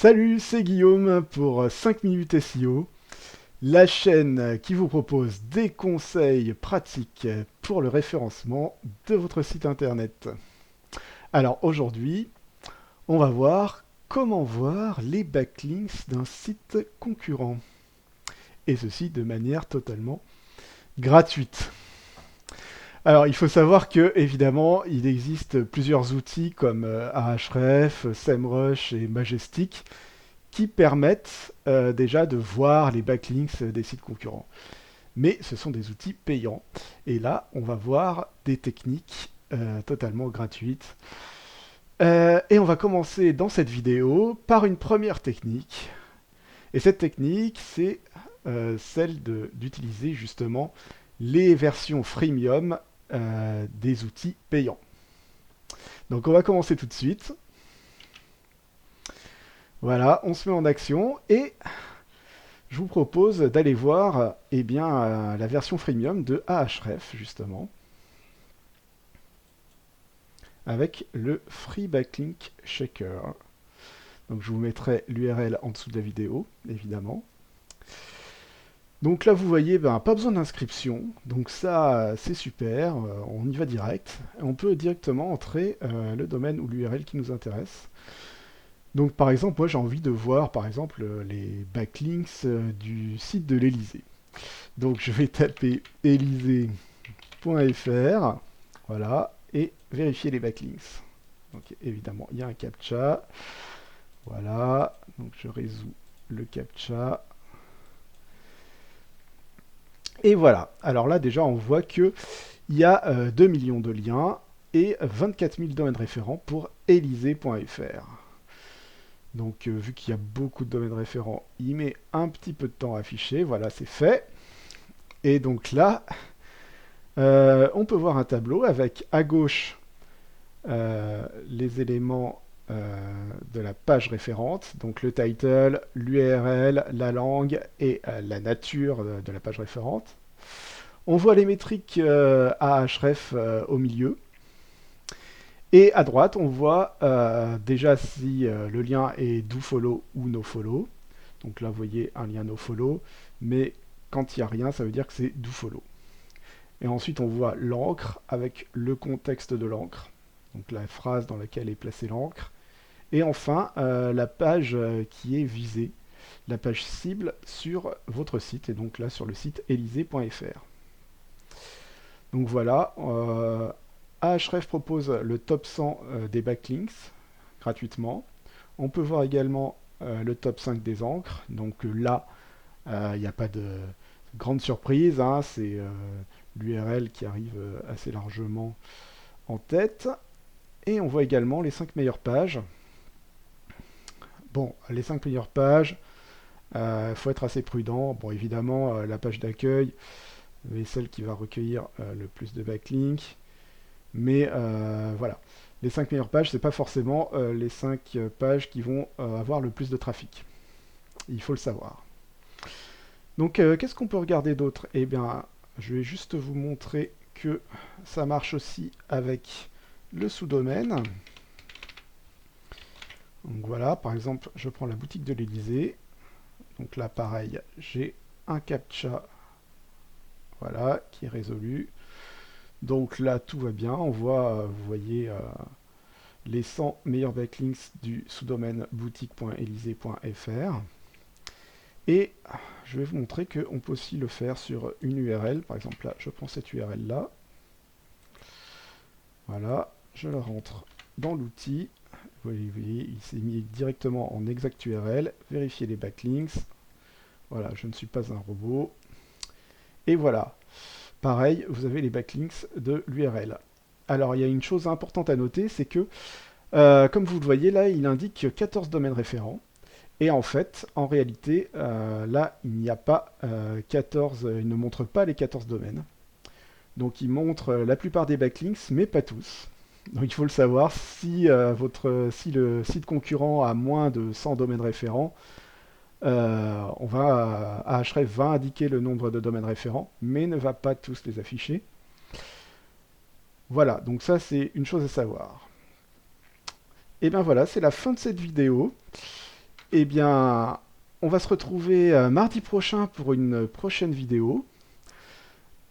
Salut, c'est Guillaume pour 5 minutes SEO, la chaîne qui vous propose des conseils pratiques pour le référencement de votre site internet. Alors aujourd'hui, on va voir comment voir les backlinks d'un site concurrent. Et ceci de manière totalement gratuite. Alors il faut savoir que évidemment il existe plusieurs outils comme Ahrefs, SEMrush et Majestic qui permettent déjà de voir les backlinks des sites concurrents. Mais ce sont des outils payants. Et là, on va voir des techniques totalement gratuites. Et on va commencer dans cette vidéo par une première technique. Et cette technique, c'est celle d'utiliser justement les versions freemium des outils payants. Donc on va commencer tout de suite. Voilà, on se met en action et je vous propose d'aller voir la version freemium de Ahrefs, justement, avec le Free Backlink Checker. Donc je vous mettrai l'URL en dessous de la vidéo, évidemment. Donc là, vous voyez, pas besoin d'inscription. Donc ça, c'est super. On y va direct. On peut directement entrer le domaine ou l'URL qui nous intéresse. Donc par exemple, moi j'ai envie de voir par exemple les backlinks du site de l'Elysée. Donc je vais taper elysée.fr, voilà, et vérifier les backlinks. Donc évidemment, il y a un captcha. Voilà, donc je résous le captcha. Et voilà, alors là déjà on voit que il y a 2 millions de liens et 24 000 domaines référents pour elysée.fr. Donc vu qu'il y a beaucoup de domaines référents, il met un petit peu de temps à afficher. Voilà, c'est fait. Et donc là, on peut voir un tableau avec à gauche les éléments de la page référente, donc le title, l'URL, la langue et la nature de la page référente. On voit les métriques Ahrefs au milieu. Et à droite, on voit déjà si le lien est dofollow ou nofollow. Donc là, vous voyez un lien nofollow, mais quand il n'y a rien, ça veut dire que c'est dofollow. Et ensuite, on voit l'encre avec le contexte de l'encre, donc la phrase dans laquelle est placée l'encre. Et enfin, la page qui est visée, la page cible sur votre site, et donc là sur le site elysée.fr. Donc voilà, Ahrefs propose le top 100 des backlinks gratuitement. On peut voir également le top 5 des encres. Donc là, il n'y a pas de grande surprise, hein, c'est l'URL qui arrive assez largement en tête. Et on voit également les 5 meilleures pages. Bon, les 5 meilleures pages, il faut être assez prudent. Bon, évidemment, la page d'accueil est celle qui va recueillir le plus de backlinks. Mais voilà, les 5 meilleures pages, c'est pas forcément les 5 pages qui vont avoir le plus de trafic. Il faut le savoir. Donc, qu'est-ce qu'on peut regarder d'autre? Eh bien, je vais juste vous montrer que ça marche aussi avec le sous-domaine. Donc voilà, par exemple, je prends la boutique de l'Elysée. Donc là, pareil, j'ai un captcha, voilà, qui est résolu. Donc là, tout va bien. On voit, vous voyez, les 100 meilleurs backlinks du sous-domaine boutique.elysée.fr. Et je vais vous montrer qu'on peut aussi le faire sur une URL. Par exemple, là, je prends cette URL là. Voilà, je la rentre dans l'outil. Vous voyez, il s'est mis directement en exact URL. Vérifier les backlinks. Voilà, je ne suis pas un robot. Et voilà. Pareil, vous avez les backlinks de l'URL. Alors, il y a une chose importante à noter, c'est que, comme vous le voyez là, il indique 14 domaines référents. Et en fait, en réalité, là, il n'y a pas 14, il ne montre pas les 14 domaines. Donc, il montre la plupart des backlinks, mais pas tous. Donc, il faut le savoir, si le site concurrent a moins de 100 domaines référents, Ahrefs va indiquer le nombre de domaines référents, mais ne va pas tous les afficher. Voilà, donc ça, c'est une chose à savoir. Et bien voilà, c'est la fin de cette vidéo. Eh bien, on va se retrouver mardi prochain pour une prochaine vidéo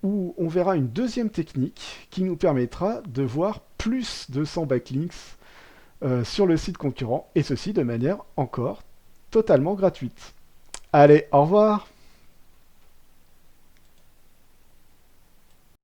où on verra une deuxième technique qui nous permettra de voir plus de 100 backlinks sur le site concurrent, et ceci de manière encore totalement gratuite. Allez, au revoir!